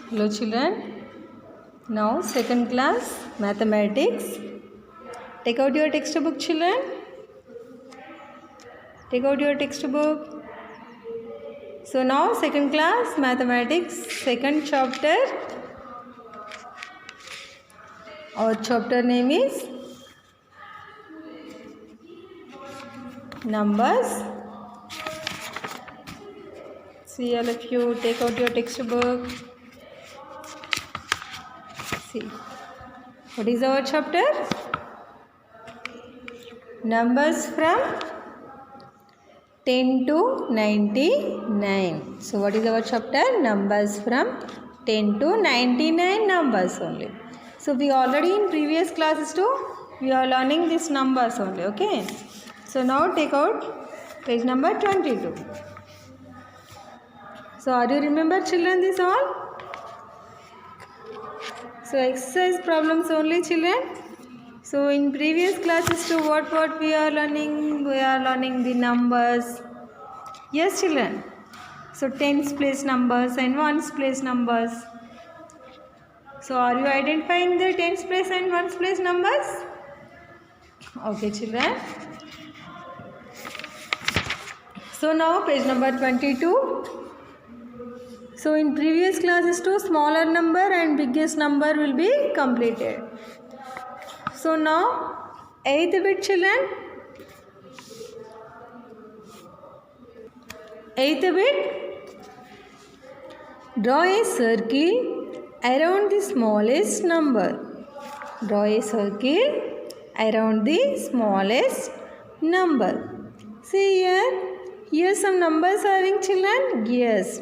Hello children. Now second class mathematics. Take out your textbook children. Take out your textbook. So now second class mathematics second chapter. Our chapter name is numbers. See, all of you take out your textbook. See, what is our chapter? Numbers from 10 to 99. So what is our chapter? Numbers from 10 to 99 numbers only. So we already in previous classes too, we are learning these numbers only. Okay. So now take out page number 22. So are you remember children this all? So exercise problems only children. So in previous classes too, what we are learning? We are learning the numbers. Yes children. So tens place numbers and ones place numbers. So are you identifying the tens place and ones place numbers? Okay children. So now page number 22. So in previous classes too, smaller number and biggest number will be completed. So now 8th bit children. 8th bit. Draw a circle around the smallest number. Draw a circle around the smallest number. See here. Here some numbers having children. Yes.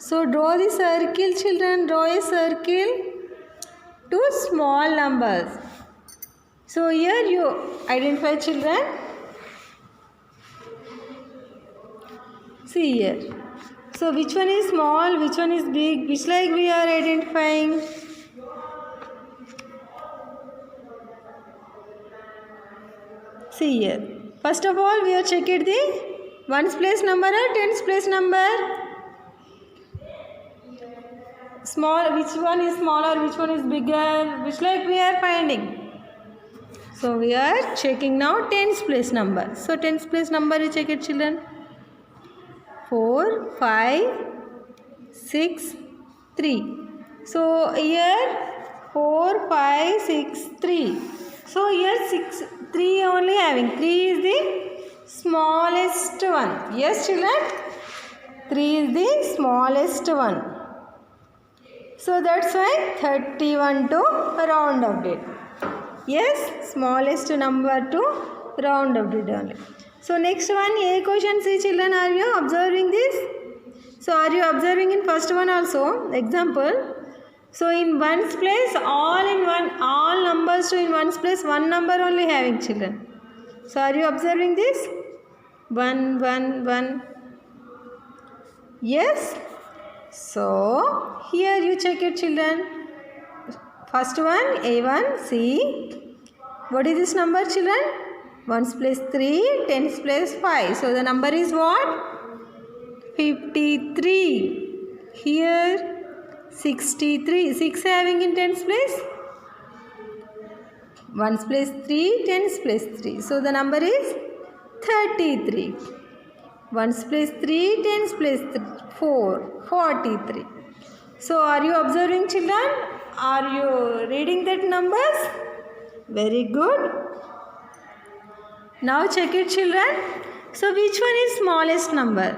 So draw the circle children. Draw a circle to small numbers. So here you identify children. See here. So which one is small, which one is big, which like we are identifying? See here. First of all we are checking the ones place number or tens place number. Small, which one is smaller, which one is bigger, which like we are finding. So we are checking now tens place number. So tens place number you check it children. 4, 5, 6, 3. So here 4, 5, 6, 3. So here 3 only having. 3 is the smallest one. Yes children. 3 is the smallest one. So that's why 31 to round up it. Yes, smallest number to round up it only. So next one, A question. See children, are you observing this? So are you observing in first one also? Example. So in ones place, all numbers to in ones place, one number only having children. So are you observing this? 1, 1, 1. Yes. So here you check it children. First one A1 see. What is this number children? Ones place 3, tens place 5. So the number is what? 53. Here 63. 6 having in tens place. Ones place 3, tens place 3. So the number is 33. Ones place 3, tens place 4, 43. So are you observing children? Are you reading that numbers? Very good. Now check it children. So which one is smallest number?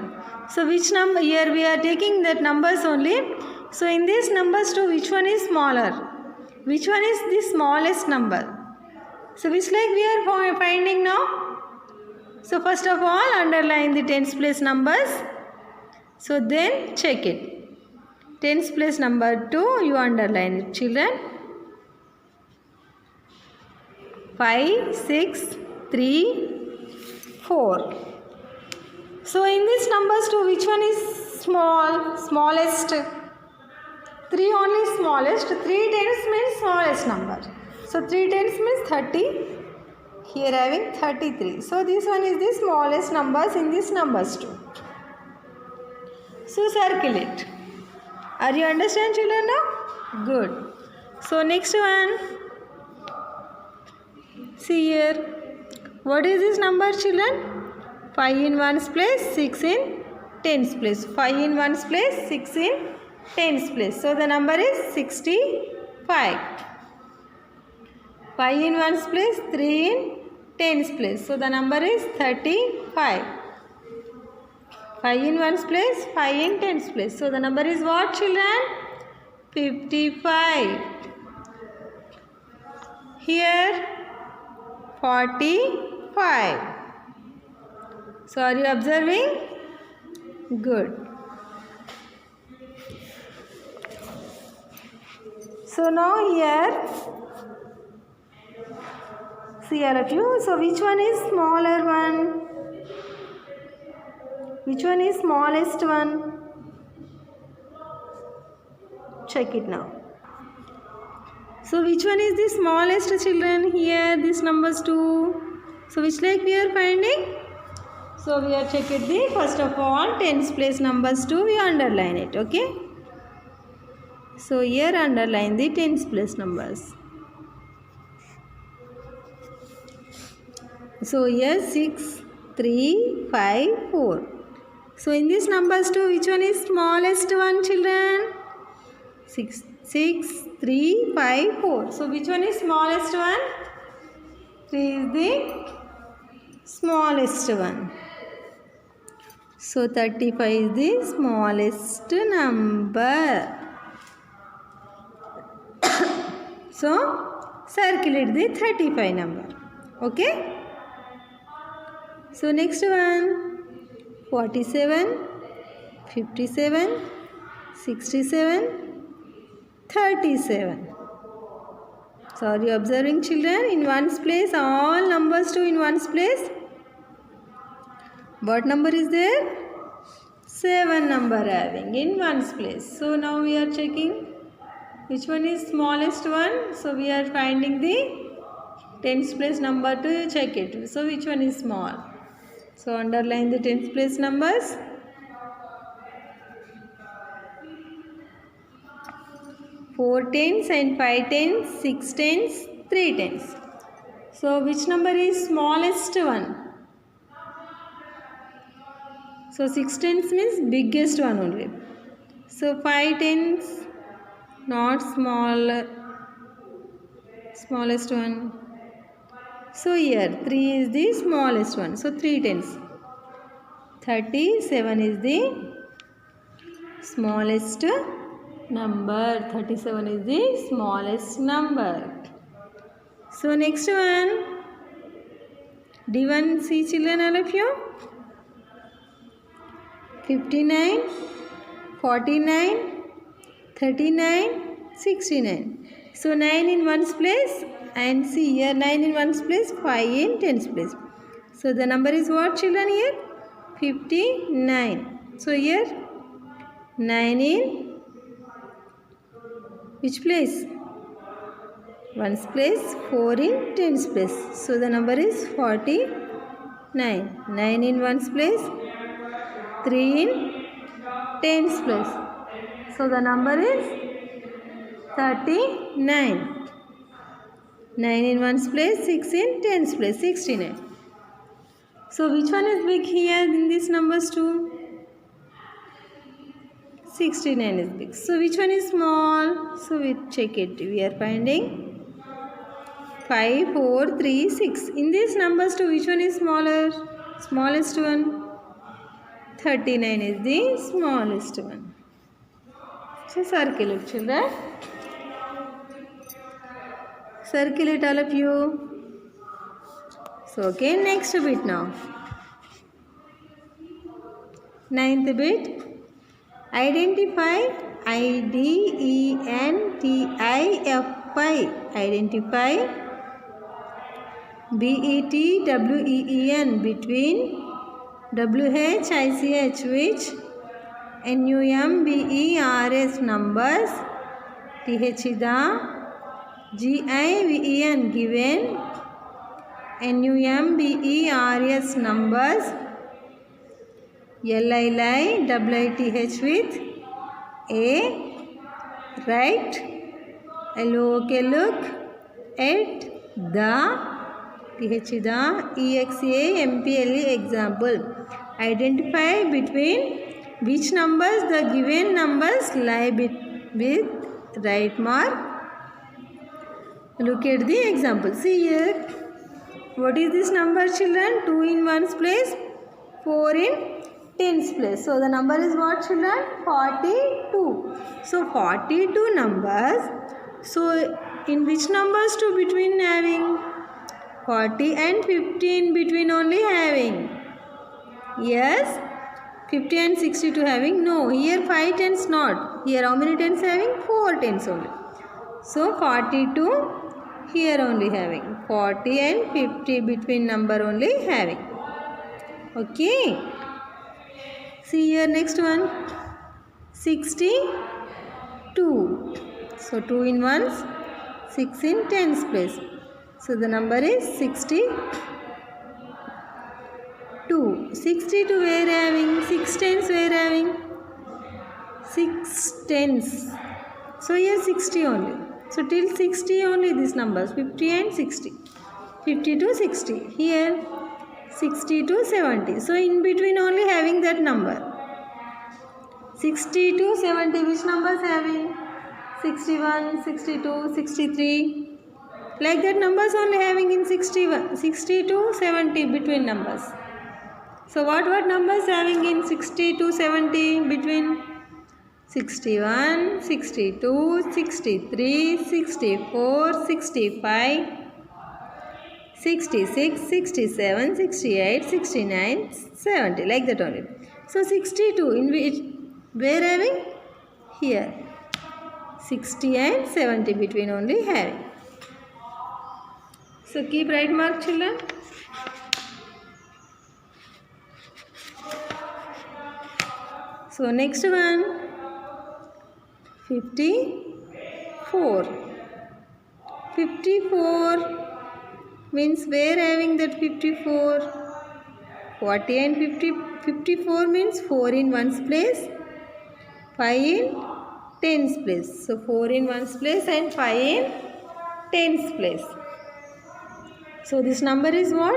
So which number? Here we are taking that numbers only. So in these numbers too, which one is smaller? Which one is the smallest number? So which like we are finding now? So first of all underline the tens place numbers. So then check it. Tens place number 2 you underline it children. 5, 6, 3, 4. So in these numbers too which one is smallest? 3 only smallest. 3 tens means smallest number. So 3 tens means 30. Here having 33. So this one is the smallest numbers in these numbers too. So circle it. Are you understand, children, now? Good. So next one. See here. What is this number, children? 5 in ones place, 6 in tens place. 5 in ones place, 6 in tens place. So the number is 65. 5 in ones place, 3 in tens place. So the number is 35. 5 in ones place, 5 in tens place. So the number is what, children? 55. Here 45. So are you observing? Good. So now here, see all of you. So which one is smaller one? Which one is smallest one? Check it now. So which one is the smallest, children? Here this numbers 2. So which like we are finding? So we are checking the first of all tens place numbers 2. We underline it. Okay. So here underline the tens place numbers. So here 6, 3, 5, 4. So in these numbers 2, which one is smallest one, children? 6, 3, 5, 4. So which one is smallest one? 3 is the smallest one. So 35 is the smallest number. So circulate the 35 number. Okay. So next one, 47, 57, 67, 37. So are you observing, children? In ones place, all numbers 2 in ones place. What number is there? 7 number having in ones place. So now we are checking which one is smallest one. So we are finding the tens place number to check it. So which one is small? So underline the tens place numbers. Four tens and 5 tens, 6 tens, 3 tens. So which number is smallest one? So 6 tens means biggest one only. So 5 tens, not smallest one. So here 3 is the smallest one. So 3 tens. 37 is the smallest number. 37 is the smallest number. So next one. D1, see, children, all of you. 59, 49, 39, 69. So 9 in ones place, and see here 9 in ones place, 5 in tens place. So the number is what, children, here? 59. So here 9 in which place? Ones place, 4 in tens place. So the number is 49. 9 in ones place, 3 in tens place. So the number is 39. 9 in ones place, 6 in tens place, 69. So which one is big here in these numbers 2? 69 is big. So which one is small? So we check it. We are finding 5, 4, 3, 6. In these numbers 2, which one is smaller? Smallest one. 39 is the smallest one. So circle it, children. Circle it, all of you. So okay, next bit now. 9th bit. Identify, I-D-E-N-T-I-F-I. Identify, B-E-T-W-E-E-N, between, W-H-I-C-H, which, N-U-M-B-E-R-S, numbers, T-H is the, G-I-V-E-N, given, N-U-M-B-E-R-S, numbers, L-I-L-I-W-I-T-H with A. Write look at the example. Example. Identify between which numbers the given numbers lie with right mark. Look at the example. See here. What is this number, children? 2 in 1's place, 4 in 10's place. So the number is what, children? 42. So 42 numbers. So in which numbers to between having? 40 and 50 in between only having. Yes. 50 and 62 having? No. Here 5 tens not. Here how many tens having? 4 tens only. So 42 here only having. 40 and 50 between number only having. Okay. See here next one. 62. So 2 in 1's, 6 in 10's place. So the number is 62. 62 where having? 6 tens where having? 6 tens. So here 60 only. So till 60 only these numbers, 50 and 60. 50 to 60. Here 60 to 70. So in between only having that number. 60 to 70 which numbers having? 61, 62, 63. Like that numbers only having in 60 to 70 between numbers. So what numbers having in 60 to 70 between? 61, 62, 63, 64, 65, 66, 67, 68, 69, 70. Like that only. So 62 in which? Where having? Here. 60 and 70 between only having. So keep right mark, children. So next one. 54. 54 means where having that 54? 40 and 50. 54 means 4 in 1's place, 5 in 10's place. So 4 in 1's place and 5 in 10's place. So this number is what?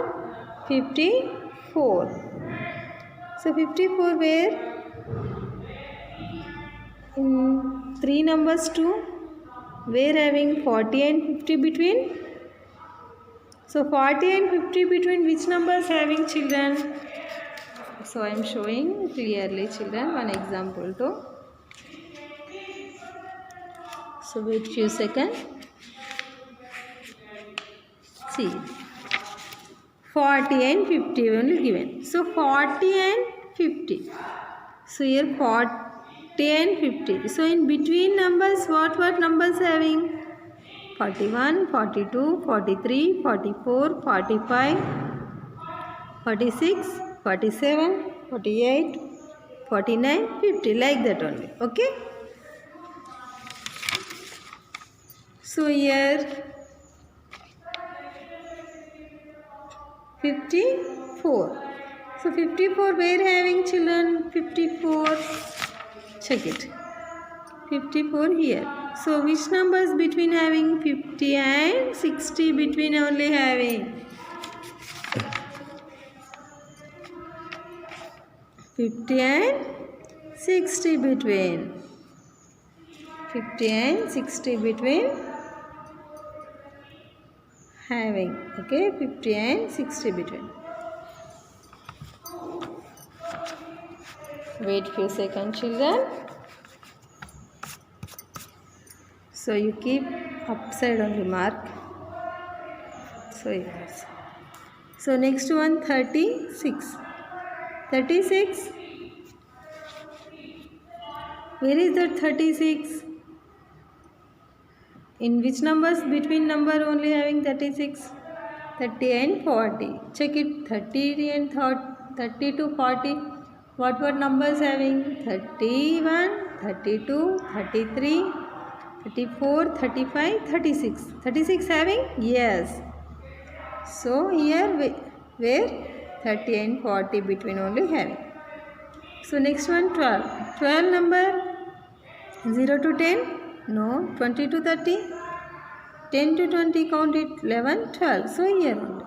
54. So 54 where? In 3 numbers too. Where having 40 and 50 between? So 40 and 50 between which numbers having, children? So I am showing clearly, children, one example too. So wait few seconds. See. 40 and 50 only given. So 40 and 50. So here 40 and 50. So in between numbers, what numbers having? 41, 42, 43, 44, 45, 46, 47, 48, 49, 50. Like that only. Okay. So here 54. So 54 where having, children? 54. Check it. 54 here. So which numbers between having? 50 and 60 between only having. 50 and 60 between. 50 and 60 between having. Okay, 50 and 60 between. Wait few seconds, children. So you keep upside only mark. So yes. So next one, 36. 36. Where is that 36? In which numbers between number only having 36? 30 and 40. Check it. 30 and 30 to 40. What numbers having? 31, 32, 33, 34, 35, 36. 36 having? Yes. So here where? 30 and 40 between only having. So next one, 12. 12 number 0 to 10? No. 20 to 30? 10 to 20, count it, 11, 12. So here only.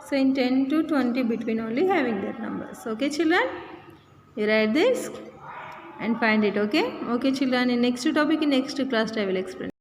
So in 10 to 20 between only having that numbers. Okay children? You write this and find it. Okay? Okay children, in next topic, in next class I will explain.